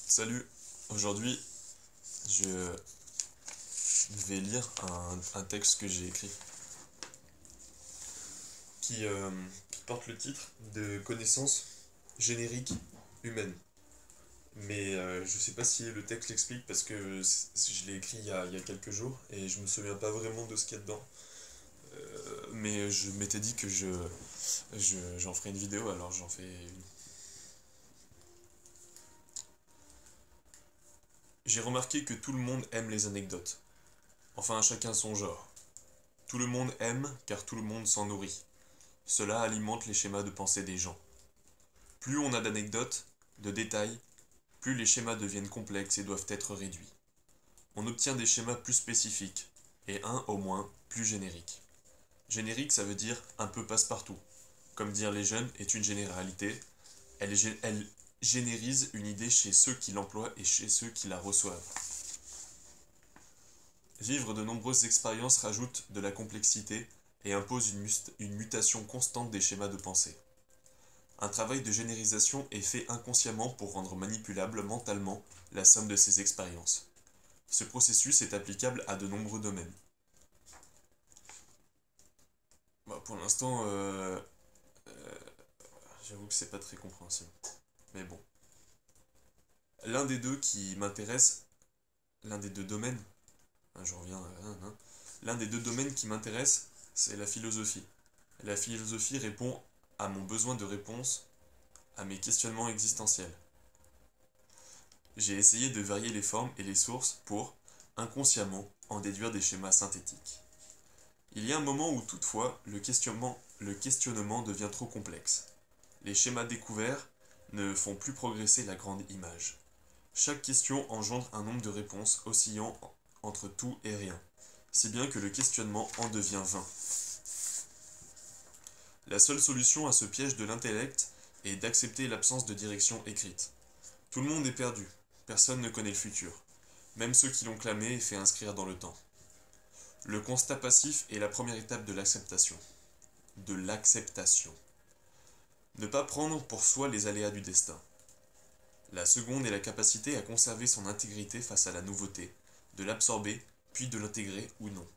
Salut, aujourd'hui je vais lire un texte que j'ai écrit qui porte le titre de Connaissance générique humaine. Mais je sais pas si le texte l'explique parce que je l'ai écrit il y a quelques jours et je me souviens pas vraiment de ce qu'il y a dedans. Mais je m'étais dit que j'en ferai une vidéo, alors j'en fais une. J'ai remarqué que tout le monde aime les anecdotes. Enfin, chacun son genre. Tout le monde aime car tout le monde s'en nourrit. Cela alimente les schémas de pensée des gens. Plus on a d'anecdotes, de détails, plus les schémas deviennent complexes et doivent être réduits. On obtient des schémas plus spécifiques, et un au moins plus générique. Générique, ça veut dire un peu passe-partout. Comme dire les jeunes est une généralité, elle générise une idée chez ceux qui l'emploient et chez ceux qui la reçoivent. Vivre de nombreuses expériences rajoute de la complexité et impose une mutation constante des schémas de pensée. Un travail de généralisation est fait inconsciemment pour rendre manipulable mentalement la somme de ces expériences. Ce processus est applicable à de nombreux domaines. Pour l'instant, j'avoue que c'est pas très compréhensible. Mais bon. L'un des deux qui m'intéresse, l'un des deux domaines, je reviens à l'un des deux domaines qui m'intéresse, c'est la philosophie. La philosophie répond à mon besoin de réponse à mes questionnements existentiels. J'ai essayé de varier les formes et les sources pour, inconsciemment, en déduire des schémas synthétiques. Il y a un moment où toutefois le questionnement devient trop complexe. Les schémas découverts ne font plus progresser la grande image. Chaque question engendre un nombre de réponses oscillant entre tout et rien, si bien que le questionnement en devient vain. La seule solution à ce piège de l'intellect est d'accepter l'absence de direction écrite. Tout le monde est perdu, personne ne connaît le futur, même ceux qui l'ont clamé et fait inscrire dans le temps. Le constat passif est la première étape de l'acceptation. De l'acceptation. Ne pas prendre pour soi les aléas du destin. La seconde est la capacité à conserver son intégrité face à la nouveauté, de l'absorber, puis de l'intégrer ou non.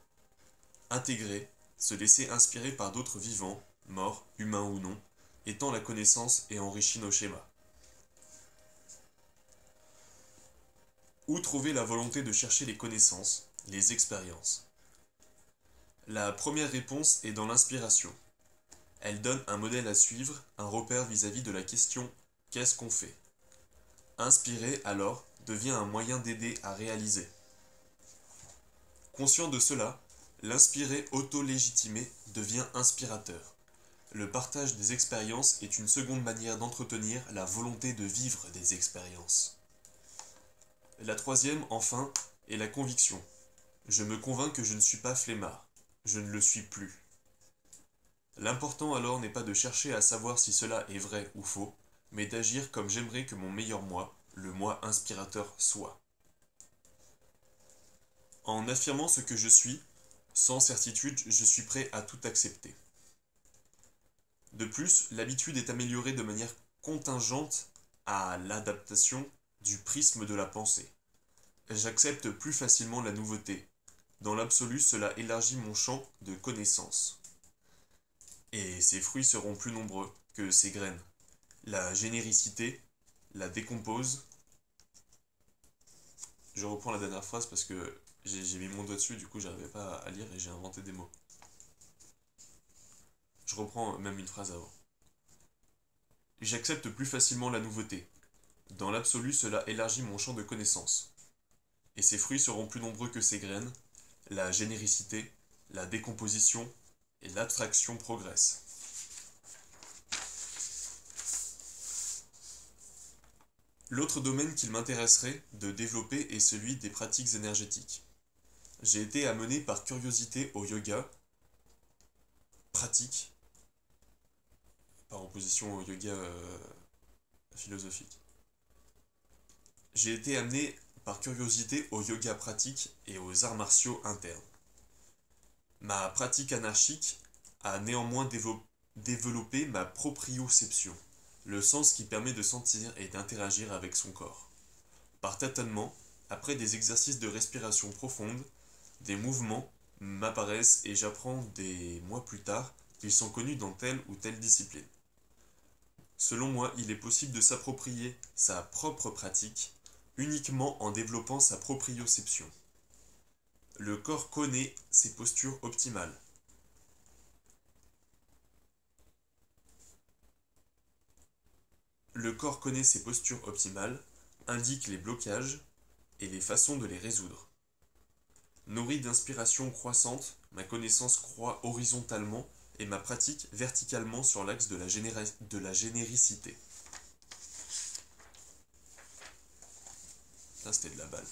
Intégrer, se laisser inspirer par d'autres vivants, morts, humains ou non, étend la connaissance et enrichit nos schémas. Où trouver la volonté de chercher les connaissances, les expériences? La première réponse est dans l'inspiration. Elle donne un modèle à suivre, un repère vis-à-vis de la question qu'est-ce qu'on fait? Inspirer, alors, devient un moyen d'aider à réaliser. Conscient de cela, l'inspiré auto-légitimé devient inspirateur. Le partage des expériences est une seconde manière d'entretenir la volonté de vivre des expériences. La troisième, enfin, est la conviction. Je me convainc que je ne suis pas flemmard. Je ne le suis plus. L'important alors n'est pas de chercher à savoir si cela est vrai ou faux, mais d'agir comme j'aimerais que mon meilleur moi, le moi inspirateur, soit. En affirmant ce que je suis, sans certitude, je suis prêt à tout accepter. De plus, l'habitude est améliorée de manière contingente à l'adaptation du prisme de la pensée. J'accepte plus facilement la nouveauté. Dans l'absolu, cela élargit mon champ de connaissances. Et ses fruits seront plus nombreux que ses graines. La généricité la décompose. Je reprends la dernière phrase parce que j'ai mis mon doigt dessus, du coup j'arrivais pas à lire et j'ai inventé des mots. Je reprends même une phrase avant. J'accepte plus facilement la nouveauté. Dans l'absolu, cela élargit mon champ de connaissances. Et ses fruits seront plus nombreux que ses graines. La généricité, la décomposition et l'abstraction progressent. L'autre domaine qu'il m'intéresserait de développer est celui des pratiques énergétiques. J'ai été amené par curiosité au yoga, pratique, par opposition au yoga philosophique. J'ai été amené par curiosité au yoga pratique et aux arts martiaux internes. Ma pratique anarchique a néanmoins développé ma proprioception, le sens qui permet de sentir et d'interagir avec son corps. Par tâtonnement, après des exercices de respiration profonde, des mouvements m'apparaissent et j'apprends des mois plus tard qu'ils sont connus dans telle ou telle discipline. Selon moi, il est possible de s'approprier sa propre pratique uniquement en développant sa proprioception. Le corps connaît ses postures optimales. Le corps connaît ses postures optimales, indique les blocages et les façons de les résoudre. Nourri d'inspiration croissante, ma connaissance croît horizontalement et ma pratique verticalement sur l'axe de la généricité. Ça, c'était de la balle.